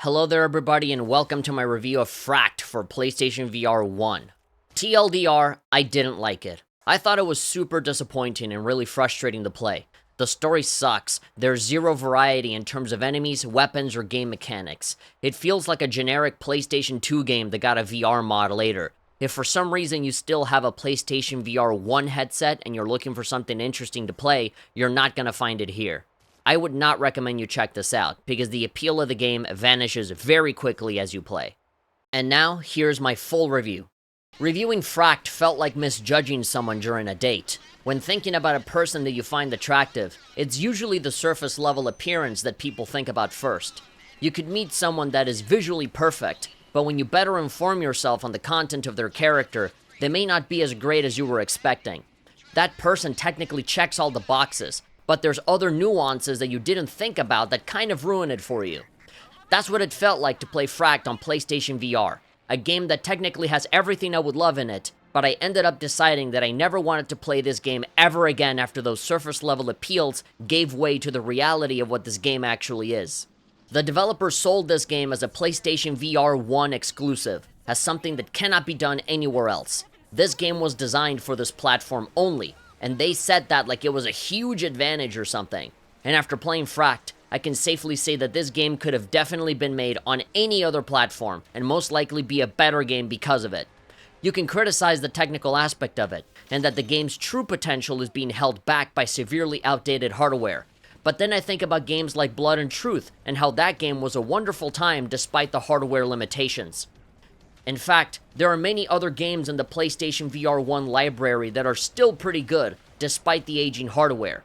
Hello there everybody and welcome to my review of Fracked for PlayStation VR 1. TLDR, I didn't like it. I thought it was super disappointing and really frustrating to play. The story sucks, there's zero variety in terms of enemies, weapons, or game mechanics. It feels like a generic PlayStation 2 game that got a VR mod later. If for some reason you still have a PlayStation VR 1 headset and you're looking for something interesting to play, you're not gonna find it here. I would not recommend you check this out, because the appeal of the game vanishes very quickly as you play. And now, here's my full review. Reviewing Fracked felt like misjudging someone during a date. When thinking about a person that you find attractive, it's usually the surface level appearance that people think about first. You could meet someone that is visually perfect, but when you better inform yourself on the content of their character, they may not be as great as you were expecting. That person technically checks all the boxes, but there's other nuances that you didn't think about that kind of ruin it for you. That's what it felt like to play Fracked on PlayStation VR, a game that technically has everything I would love in it, but I ended up deciding that I never wanted to play this game ever again after those surface level appeals gave way to the reality of what this game actually is. The developers sold this game as a PlayStation VR 1 exclusive, as something that cannot be done anywhere else. This game was designed for this platform only, and they said that like it was a huge advantage or something. And after playing Fracked, I can safely say that this game could have definitely been made on any other platform, and most likely be a better game because of it. You can criticize the technical aspect of it, and that the game's true potential is being held back by severely outdated hardware. But then I think about games like Blood and Truth, and how that game was a wonderful time despite the hardware limitations. In fact, there are many other games in the PlayStation VR 1 library that are still pretty good, despite the aging hardware.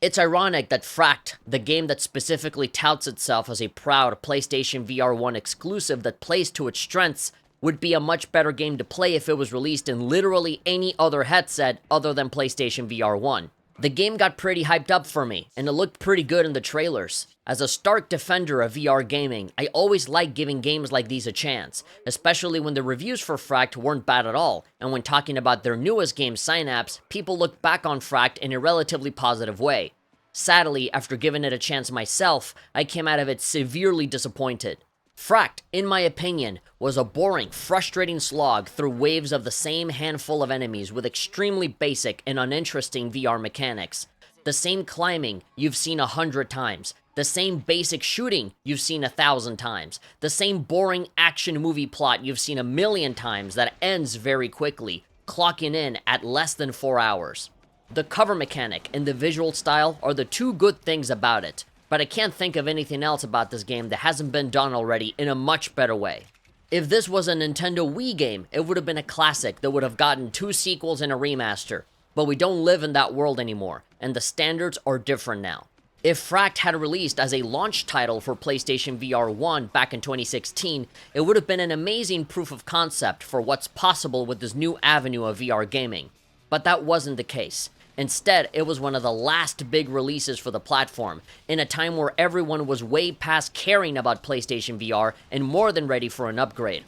It's ironic that Fracked, the game that specifically touts itself as a proud PlayStation VR 1 exclusive that plays to its strengths, would be a much better game to play if it was released in literally any other headset other than PlayStation VR 1. The game got pretty hyped up for me, and it looked pretty good in the trailers. As a stark defender of VR gaming, I always like giving games like these a chance, especially when the reviews for Fracked weren't bad at all, and when talking about their newest game, Synapse, people look back on Fracked in a relatively positive way. Sadly, after giving it a chance myself, I came out of it severely disappointed. Fracked, in my opinion, was a boring, frustrating slog through waves of the same handful of enemies with extremely basic and uninteresting VR mechanics. The same climbing you've seen 100 times. The same basic shooting you've seen 1,000 times. The same boring action movie plot you've seen 1,000,000 times that ends very quickly, clocking in at less than 4 hours. The cover mechanic and the visual style are the two good things about it, but I can't think of anything else about this game that hasn't been done already in a much better way. If this was a Nintendo Wii game, it would have been a classic that would have gotten 2 sequels and a remaster, but we don't live in that world anymore, and the standards are different now. If Fracked had released as a launch title for PlayStation VR 1 back in 2016, it would have been an amazing proof of concept for what's possible with this new avenue of VR gaming. But that wasn't the case. Instead, it was one of the last big releases for the platform, in a time where everyone was way past caring about PlayStation VR and more than ready for an upgrade.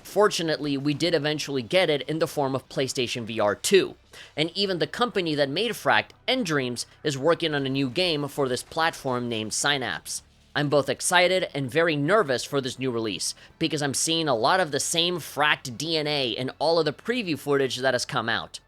Fortunately, we did eventually get it in the form of PlayStation VR 2, and even the company that made Fracked, nDreams, is working on a new game for this platform named Synapse. I'm both excited and very nervous for this new release, because I'm seeing a lot of the same Fracked DNA in all of the preview footage that has come out.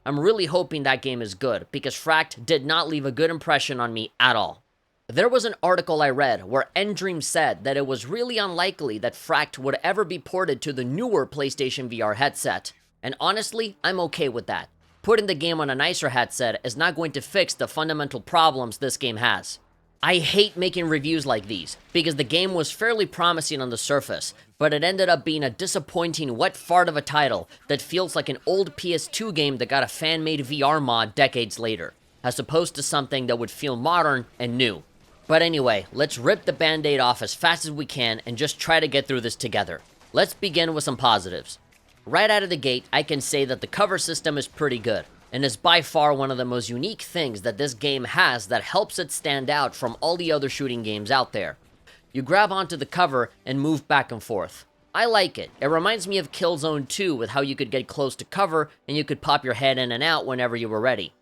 I'm really hoping that game is good, because Fracked did not leave a good impression on me at all. There was an article I read where nDreams said that it was really unlikely that Fracked would ever be ported to the newer PlayStation VR headset, and honestly, I'm okay with that. Putting the game on a nicer headset is not going to fix the fundamental problems this game has. I hate making reviews like these, because the game was fairly promising on the surface, but it ended up being a disappointing wet fart of a title that feels like an old PS2 game that got a fan-made VR mod decades later, as opposed to something that would feel modern and new. But anyway, let's rip the band-aid off as fast as we can and just try to get through this together. Let's begin with some positives. Right out of the gate, I can say that the cover system is pretty good, and is by far one of the most unique things that this game has that helps it stand out from all the other shooting games out there. You grab onto the cover and move back and forth. I like it. It reminds me of Killzone 2 with how you could get close to cover and you could pop your head in and out whenever you were ready.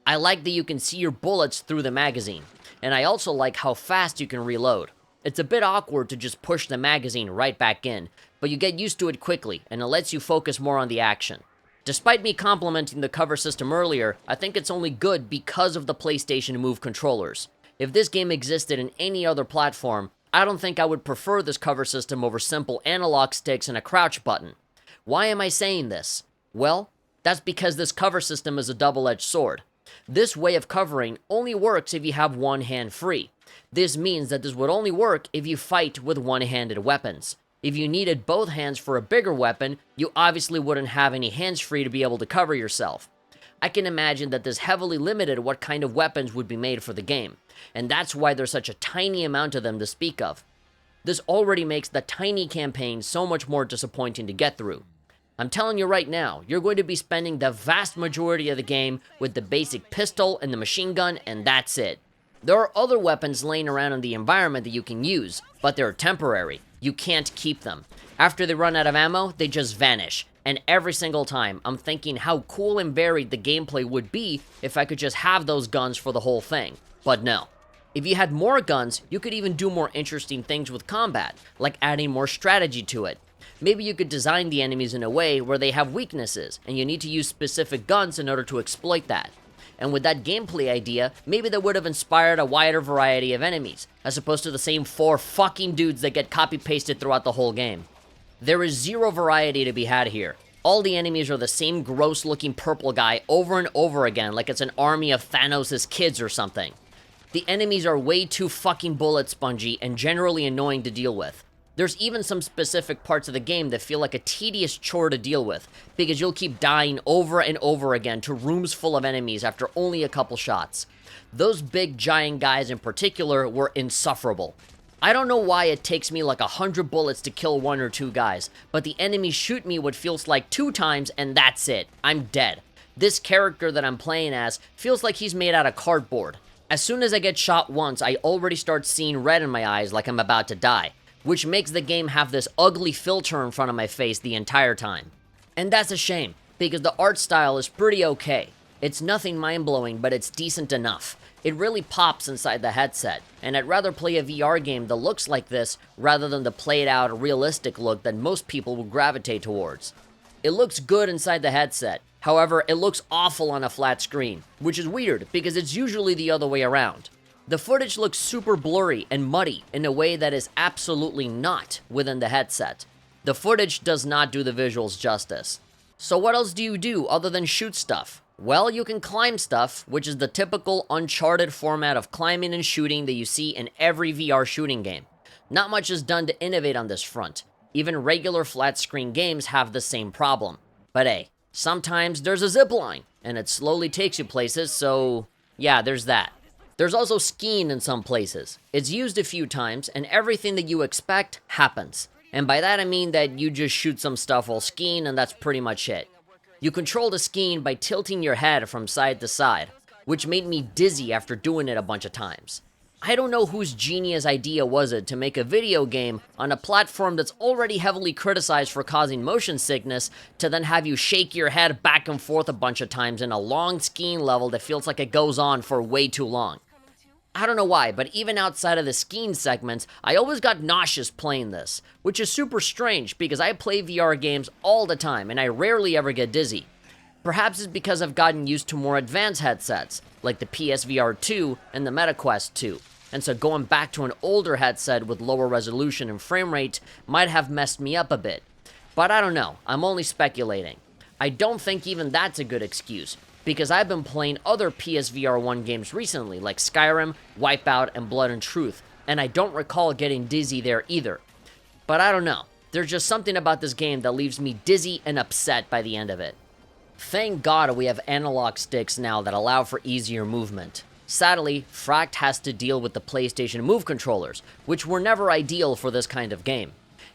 I like that you can see your bullets through the magazine, and I also like how fast you can reload. It's a bit awkward to just push the magazine right back in, but you get used to it quickly, and it lets you focus more on the action. Despite me complimenting the cover system earlier, I think it's only good because of the PlayStation Move controllers. If this game existed in any other platform, I don't think I would prefer this cover system over simple analog sticks and a crouch button. Why am I saying this? Well, that's because this cover system is a double-edged sword. This way of covering only works if you have one hand free. This means that this would only work if you fight with one-handed weapons. If you needed both hands for a bigger weapon, you obviously wouldn't have any hands free to be able to cover yourself. I can imagine that this heavily limited what kind of weapons would be made for the game, and that's why there's such a tiny amount of them to speak of. This already makes the tiny campaign so much more disappointing to get through. I'm telling you right now, you're going to be spending the vast majority of the game with the basic pistol and the machine gun, and that's it. There are other weapons laying around in the environment that you can use, but they're temporary. You can't keep them. After they run out of ammo, they just vanish. And every single time, I'm thinking how cool and varied the gameplay would be if I could just have those guns for the whole thing. But no. If you had more guns, you could even do more interesting things with combat, like adding more strategy to it. Maybe you could design the enemies in a way where they have weaknesses, and you need to use specific guns in order to exploit that. And with that gameplay idea, maybe that would have inspired a wider variety of enemies, as opposed to the same 4 fucking dudes that get copy-pasted throughout the whole game. There is zero variety to be had here. All the enemies are the same gross-looking purple guy over and over again, like it's an army of Thanos' kids or something. The enemies are way too fucking bullet spongy and generally annoying to deal with. There's even some specific parts of the game that feel like a tedious chore to deal with, because you'll keep dying over and over again to rooms full of enemies after only a couple shots. Those big giant guys in particular were insufferable. I don't know why it takes me like 100 bullets to kill 1 or 2 guys, but the enemies shoot me what feels like 2 times and that's it. I'm dead. This character that I'm playing as feels like he's made out of cardboard. As soon as I get shot once, I already start seeing red in my eyes like I'm about to die, which makes the game have this ugly filter in front of my face the entire time. And that's a shame, because the art style is pretty okay. It's nothing mind-blowing, but it's decent enough. It really pops inside the headset, and I'd rather play a VR game that looks like this rather than the played-out, realistic look that most people will gravitate towards. It looks good inside the headset, however, it looks awful on a flat screen, which is weird because it's usually the other way around. The footage looks super blurry and muddy in a way that is absolutely not within the headset. The footage does not do the visuals justice. So what else do you do other than shoot stuff? Well, you can climb stuff, which is the typical Uncharted format of climbing and shooting that you see in every VR shooting game. Not much is done to innovate on this front. Even regular flat screen games have the same problem. But hey, sometimes there's a zipline, and it slowly takes you places, so yeah, there's that. There's also skiing in some places. It's used a few times, and everything that you expect happens. And by that I mean that you just shoot some stuff while skiing, and that's pretty much it. You control the skiing by tilting your head from side to side, which made me dizzy after doing it a bunch of times. I don't know whose genius idea was it to make a video game on a platform that's already heavily criticized for causing motion sickness to then have you shake your head back and forth a bunch of times in a long skiing level that feels like it goes on for way too long. I don't know why, but even outside of the skiing segments, I always got nauseous playing this, which is super strange because I play VR games all the time and I rarely ever get dizzy. Perhaps it's because I've gotten used to more advanced headsets, like the PSVR 2 and the MetaQuest 2, and so going back to an older headset with lower resolution and frame rate might have messed me up a bit. But I don't know, I'm only speculating. I don't think even that's a good excuse, because I've been playing other PSVR 1 games recently, like Skyrim, Wipeout, and Blood and Truth, and I don't recall getting dizzy there either. But I don't know, there's just something about this game that leaves me dizzy and upset by the end of it. Thank God we have analog sticks now that allow for easier movement. Sadly, Fracked has to deal with the PlayStation Move controllers, which were never ideal for this kind of game.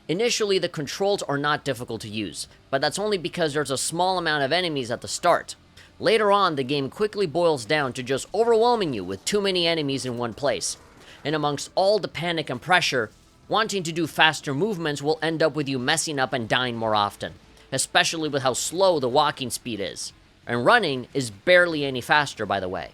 Initially, the controls are not difficult to use, but that's only because there's a small amount of enemies at the start. Later on, the game quickly boils down to just overwhelming you with too many enemies in one place. And amongst all the panic and pressure, wanting to do faster movements will end up with you messing up and dying more often, especially with how slow the walking speed is. And running is barely any faster, by the way.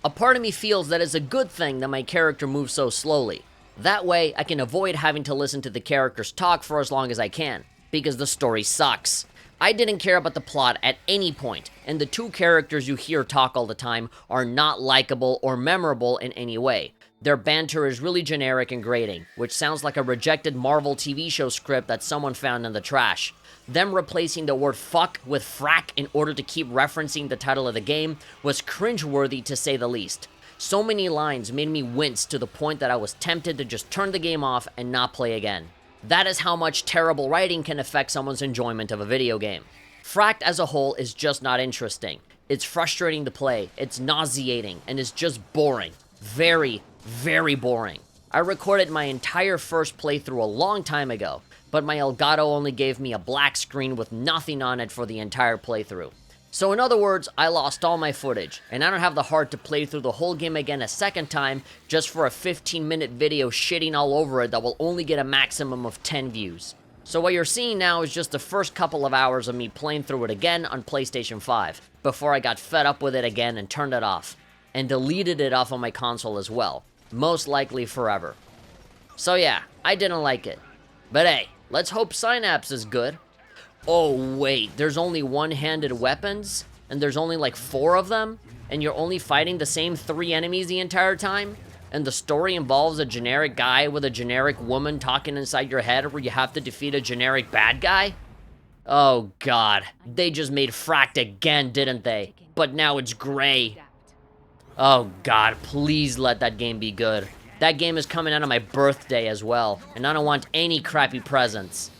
A part of me feels that it's a good thing that my character moves so slowly. That way, I can avoid having to listen to the characters talk for as long as I can, because the story sucks. I didn't care about the plot at any point, and the two characters you hear talk all the time are not likable or memorable in any way. Their banter is really generic and grating, which sounds like a rejected Marvel TV show script that someone found in the trash. Them replacing the word fuck with frack in order to keep referencing the title of the game was cringeworthy to say the least. So many lines made me wince to the point that I was tempted to just turn the game off and not play again. That is how much terrible writing can affect someone's enjoyment of a video game. Fracked as a whole is just not interesting. It's frustrating to play, it's nauseating, and it's just boring. Very, very boring. I recorded my entire first playthrough a long time ago, but my Elgato only gave me a black screen with nothing on it for the entire playthrough. So in other words, I lost all my footage, and I don't have the heart to play through the whole game again a second time just for a 15-minute video shitting all over it that will only get a maximum of 10 views. So what you're seeing now is just the first couple of hours of me playing through it again on PlayStation 5, before I got fed up with it again and turned it off, and deleted it off on my console as well, most likely forever. So yeah, I didn't like it. But hey, let's hope Synapse is good. Oh wait, there's only one-handed weapons? And there's only like 4 of them? And you're only fighting the same 3 enemies the entire time? And the story involves a generic guy with a generic woman talking inside your head where you have to defeat a generic bad guy? Oh god, they just made Fracked again, didn't they? But now it's gray. Oh god, please let that game be good. That game is coming out on my birthday as well, and I don't want any crappy presents.